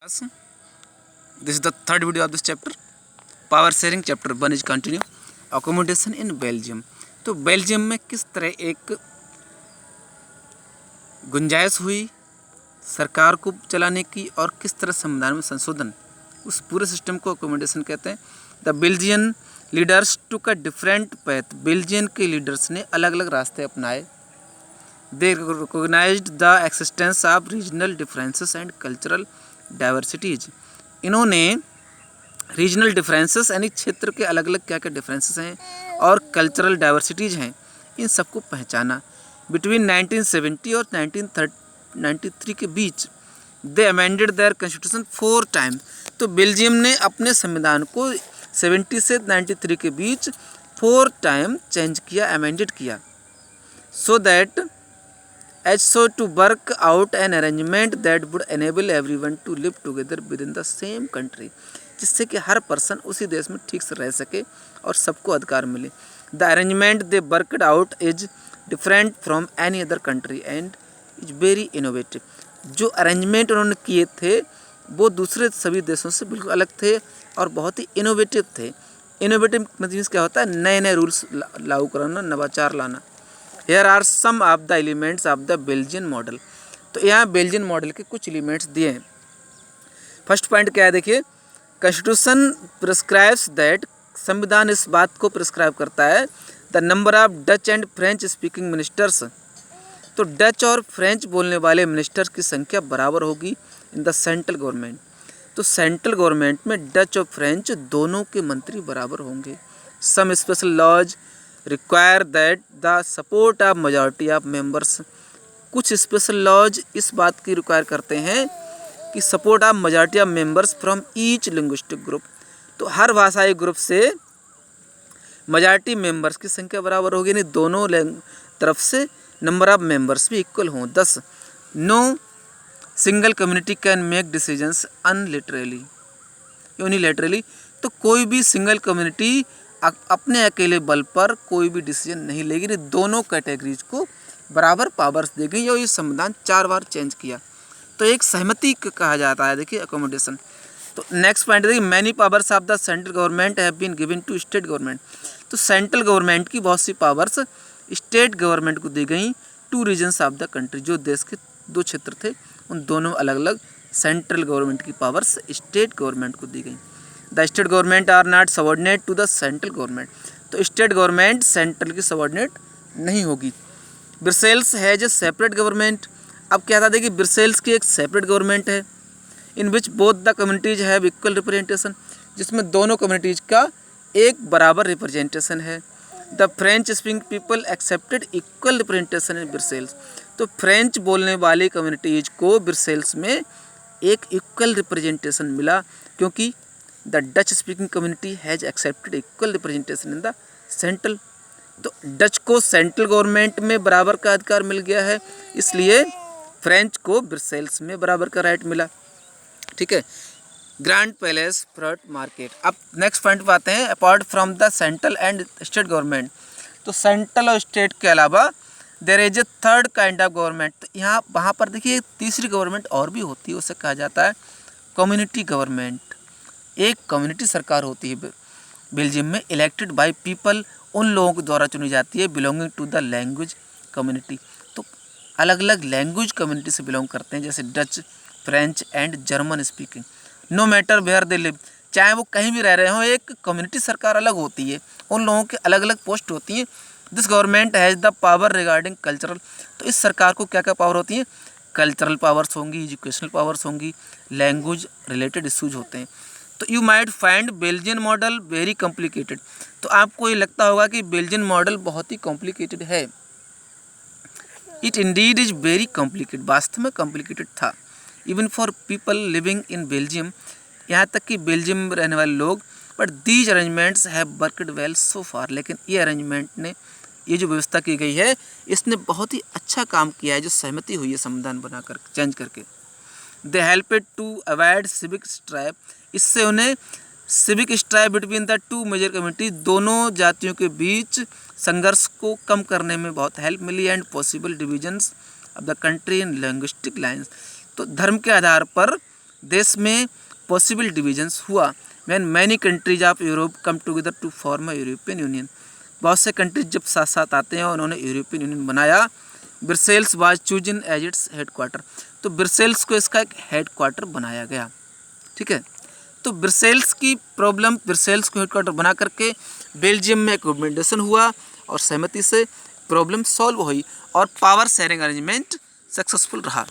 This is the third video of this chapter. Power sharing chapter 1 is continue. Accommodation in Belgium. तो Belgium में किस तरह एक गुंजाइश हुई सरकार को चलाने की और किस तरह संविधान में संशोधन, उस पूरे सिस्टम को अकोमोडेशन कहते हैं. The Belgian leaders took a different path. Belgian के लीडर्स ने अलग अलग रास्ते अपनाए. They recognised the existence of regional differences and cultural diversities. इन्होंने रीजनल डिफरेंसेस यानी क्षेत्र के अलग अलग क्या क्या डिफरेंसेस हैं और कल्चरल डाइवर्सिटीज़ हैं, इन सबको पहचाना. बिटवीन 1970 और 1993 के बीच दे अमेंडेड देयर कॉन्स्टिट्यूशन 4 टाइम. तो बेल्जियम ने अपने संविधान को 70 से 93 के बीच 4 टाइम चेंज किया, अमेंडेड किया. So that as so to work out an arrangement that would enable everyone to live together within the same country. जिससे कि हर पर्सन उसी देश में ठीक से रह सके और सबको अधिकार मिले. The arrangement they worked out is different from any other country and is very innovative. जो अरेंजमेंट उन्होंने किए थे वो दूसरे सभी देशों से बिल्कुल अलग थे और बहुत ही इनोवेटिव थे. इनोवेटिव मतलब क्या होता है, नए नए रूल्स लागू कराना, नवाचार लाना. Here are some of the elements of the Belgian model. तो यहाँ बेल्जियन मॉडल के कुछ एलिमेंट्स दिए हैं. फर्स्ट पॉइंट क्या है देखिए, कॉन्स्टिट्यूशन प्रिस्क्राइब्स दैट. संविधान इस बात को प्रिस्क्राइब करता है the number of Dutch and French speaking ministers. तो डच और फ्रेंच बोलने वाले मिनिस्टर्स की संख्या बराबर होगी इन द सेंट्रल गवर्नमेंट. तो सेंट्रल गवर्नमेंट में डच और फ्रेंच दोनों के मंत्री बराबर होंगे. Some special laws require that the support of majority of members. कुछ स्पेशल लॉज इस बात की रिक्वायर करते हैं कि support of majority of members from each linguistic group. तो हर भाषाई ग्रुप से मेजॉरिटी मेंबर्स की संख्या बराबर होगी, यानी दोनों तरफ से नंबर ऑफ मेंबर्स भी इक्वल हों. 10 no single community can make decisions unilaterally unilaterally. तो कोई भी सिंगल कम्युनिटी अपने अकेले बल पर कोई भी डिसीजन नहीं लेगी, दोनों कैटेगरीज को बराबर पावर्स दी गई. और ये संविधान 4 बार चेंज किया. तो एक सहमति कहा जाता है देखिए अकोमोडेशन. तो नेक्स्ट पॉइंट देखिए, many powers of the central government have been given to state government. तो सेंट्रल गवर्नमेंट की बहुत सी पावर्स स्टेट गवर्नमेंट को दी गई. 2 रीजन्स ऑफ द कंट्री, जो देश के 2 क्षेत्र थे उन दोनों अलग अलग सेंट्रल गवर्नमेंट की पावर्स स्टेट गवर्नमेंट को दी गई. The state government are not subordinate to the central government. तो स्टेट गवर्नमेंट सेंट्रल की सबॉर्डिनेट नहीं होगी. Brussels has a separate government. अब क्या था देखिए, ब्रसेल्स की एक सेपरेट गवर्नमेंट है in which both the communities have equal representation, जिसमें दोनों कम्युनिटीज का एक बराबर रिप्रेजेंटेशन है. The French speaking people accepted equal representation in Brussels. तो फ्रेंच बोलने वाली कम्युनिटीज को ब्रसेल्स में एक इक्वल रिप्रेजेंटेशन मिला, क्योंकि the Dutch speaking community has accepted equal representation in the central. तो डच को सेंट्रल गवर्नमेंट में बराबर का अधिकार मिल गया है, इसलिए फ्रेंच को ब्रसेल्स में बराबर का राइट मिला. ठीक है. Grand palace front market. अब नेक्स्ट पॉइंट पर आते हैं, apart from the central and state government. तो सेंट्रल और स्टेट के अलावा there is a third kind of government. यहाँ वहाँ पर देखिए तीसरी गवर्नमेंट और भी होती है, उसे कहा जाता है कम्युनिटी गवर्नमेंट. एक कम्युनिटी सरकार होती है बेल्जियम में, इलेक्टेड बाय पीपल, उन लोगों के द्वारा चुनी जाती है, belonging to the language community. तो अलग अलग लैंग्वेज कम्युनिटी से बिलोंग करते हैं, जैसे Dutch, French and German speaking. No matter where they live, चाहे वो कहीं भी रह रहे हों, एक कम्युनिटी सरकार अलग होती है, उन लोगों के अलग अलग पोस्ट होती हैं. This government has the power regarding cultural. तो इस सरकार को क्या क्या पावर होती है, कल्चरल पावर्स होंगी, एजुकेशनल पावर्स होंगी, लैंग्वेज रिलेटेड इशूज होते हैं. तो you might find Belgian model very complicated. तो आपको ये लगता होगा कि बेल्जियन मॉडल बहुत ही कॉम्प्लिकेटेड है. It Indeed is very complicated. वास्तव में कॉम्प्लिकेटेड था, even for people living in Belgium, यहाँ तक कि बेल्जियम में रहने वाले लोग. But these arrangements have worked well so far. लेकिन ये अरेंजमेंट ने, ये जो व्यवस्था की गई है, इसने बहुत ही अच्छा काम किया है, जो सहमति हुई है संविधान बनाकर चेंज करके. They helped to avoid civic strife. इससे उन्हें civic strife between the 2 major community, दोनों जातियों के बीच संघर्ष को कम करने में बहुत हेल्प मिली. And possible divisions of the country in linguistic lines. तो धर्म के आधार पर देश में पॉसिबल डिविजन्स हुआ when many countries of Europe come together to form a European Union. बहुत से कंट्रीज जब साथ साथ आते हैं और उन्होंने यूरोपियन यूनियन बनाया। Brussels was chosen as its headquarter, तो ब्रसेल्स को इसका एक हेडक्वार्टर बनाया गया। ठीक है, तो ब्रसेल्स की प्रॉब्लम, ब्रसेल्स को हेडक्वार्टर बना करके बेल्जियम में एकोमोडेशन हुआ और सहमति से प्रॉब्लम सॉल्व हुई और पावर शेयरिंग अरेंजमेंट सक्सेसफुल रहा।